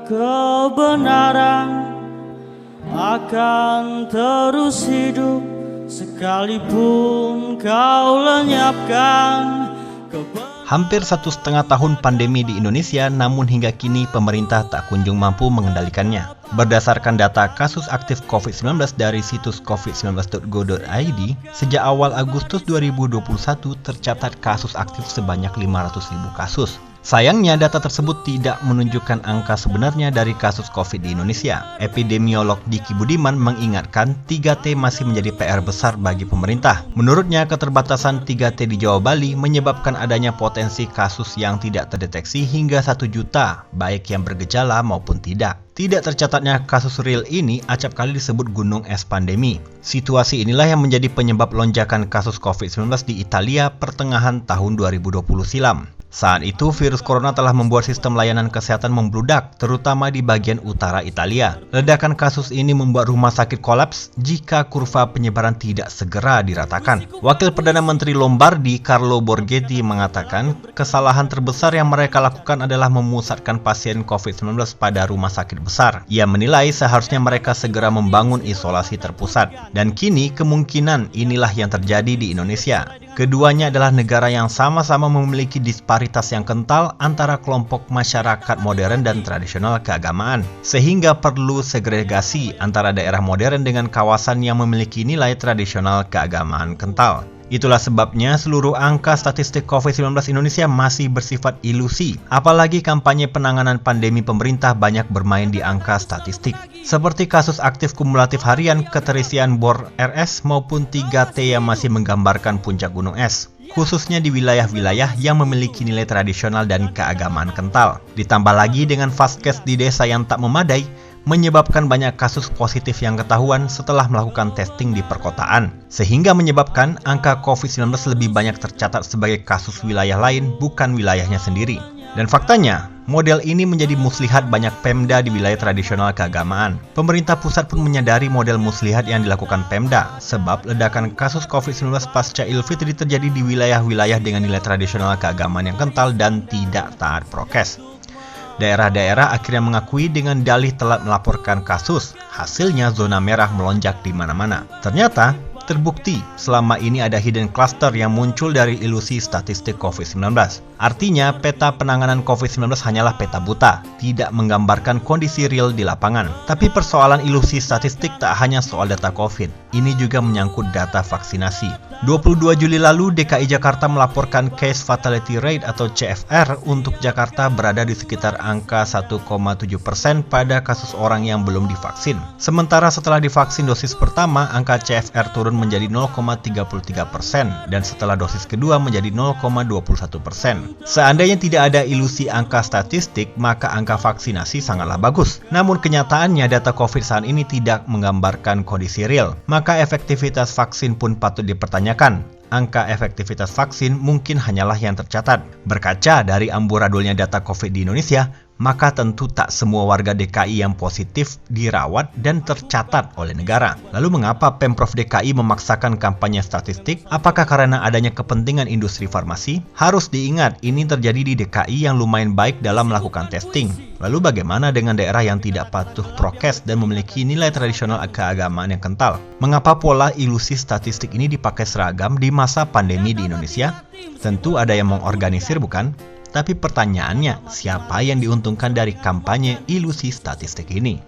Kebenaran akan terus hidup sekalipun kau lenyapkan. Hampir 1,5 tahun pandemi di Indonesia, namun hingga kini pemerintah tak kunjung mampu mengendalikannya. Berdasarkan data kasus aktif COVID-19 dari situs covid19.go.id, sejak awal Agustus 2021 tercatat kasus aktif sebanyak 500.000 kasus. Sayangnya data tersebut tidak menunjukkan angka sebenarnya dari kasus COVID di Indonesia. Epidemiolog Diki Budiman mengingatkan 3T masih menjadi PR besar bagi pemerintah. Menurutnya, keterbatasan 3T di Jawa Bali menyebabkan adanya potensi kasus yang tidak terdeteksi hingga 1 juta, baik yang bergejala maupun tidak. Tidak tercatatnya kasus real ini acap kali disebut gunung es pandemi. Situasi inilah yang menjadi penyebab lonjakan kasus COVID-19 di Italia pertengahan tahun 2020 silam. Saat itu, virus corona telah membuat sistem layanan kesehatan membludak, terutama di bagian utara Italia. Ledakan kasus ini membuat rumah sakit kolaps jika kurva penyebaran tidak segera diratakan. Wakil Perdana Menteri Lombardi, Carlo Borghetti, mengatakan kesalahan terbesar yang mereka lakukan adalah memusatkan pasien COVID-19 pada rumah sakit besar. Ia menilai seharusnya mereka segera membangun isolasi terpusat. Dan kini kemungkinan inilah yang terjadi di Indonesia. Keduanya adalah negara yang sama-sama memiliki disparitas yang kental antara kelompok masyarakat modern dan tradisional keagamaan, sehingga perlu segregasi antara daerah modern dengan kawasan yang memiliki nilai tradisional keagamaan kental. Itulah sebabnya seluruh angka statistik COVID-19 Indonesia masih bersifat ilusi, apalagi kampanye penanganan pandemi pemerintah banyak bermain di angka statistik. Seperti kasus aktif kumulatif harian, keterisian bor RS maupun 3T yang masih menggambarkan puncak gunung es, khususnya di wilayah-wilayah yang memiliki nilai tradisional dan keagamaan kental. Ditambah lagi dengan vaskes di desa yang tak memadai, menyebabkan banyak kasus positif yang ketahuan setelah melakukan testing di perkotaan, sehingga menyebabkan angka COVID-19 lebih banyak tercatat sebagai kasus wilayah lain, bukan wilayahnya sendiri. Dan faktanya, model ini menjadi muslihat banyak Pemda di wilayah tradisional keagamaan. Pemerintah pusat pun menyadari model muslihat yang dilakukan Pemda, sebab ledakan kasus COVID-19 pasca Idul Fitri terjadi di wilayah-wilayah dengan nilai tradisional keagamaan yang kental dan tidak taat prokes. Daerah-daerah akhirnya mengakui dengan dalih telat melaporkan kasus. Hasilnya zona merah melonjak di mana-mana. Ternyata, terbukti selama ini ada hidden cluster yang muncul dari ilusi statistik COVID-19. Artinya, peta penanganan COVID-19 hanyalah peta buta, tidak menggambarkan kondisi real di lapangan. Tapi persoalan ilusi statistik tak hanya soal data COVID, ini juga menyangkut data vaksinasi. 22 Juli lalu, DKI Jakarta melaporkan case fatality rate atau CFR untuk Jakarta berada di sekitar angka 1,7% pada kasus orang yang belum divaksin. Sementara setelah divaksin dosis pertama, angka CFR turun menjadi 0,33% dan setelah dosis kedua menjadi 0,21%. Seandainya tidak ada ilusi angka statistik, maka angka vaksinasi sangatlah bagus. Namun kenyataannya data COVID saat ini tidak menggambarkan kondisi real, maka efektivitas vaksin pun patut dipertanyakan. Angka efektivitas vaksin mungkin hanyalah yang tercatat. Berkaca dari amburadulnya data COVID di Indonesia, maka tentu tak semua warga DKI yang positif dirawat dan tercatat oleh negara. Lalu mengapa Pemprov DKI memaksakan kampanye statistik? Apakah karena adanya kepentingan industri farmasi? Harus diingat, ini terjadi di DKI yang lumayan baik dalam melakukan testing. Lalu bagaimana dengan daerah yang tidak patuh prokes dan memiliki nilai tradisional keagamaan yang kental? Mengapa pola ilusi statistik ini dipakai seragam di masa pandemi di Indonesia? Tentu ada yang mengorganisir, bukan? Tapi pertanyaannya, siapa yang diuntungkan dari kampanye ilusi statistik ini?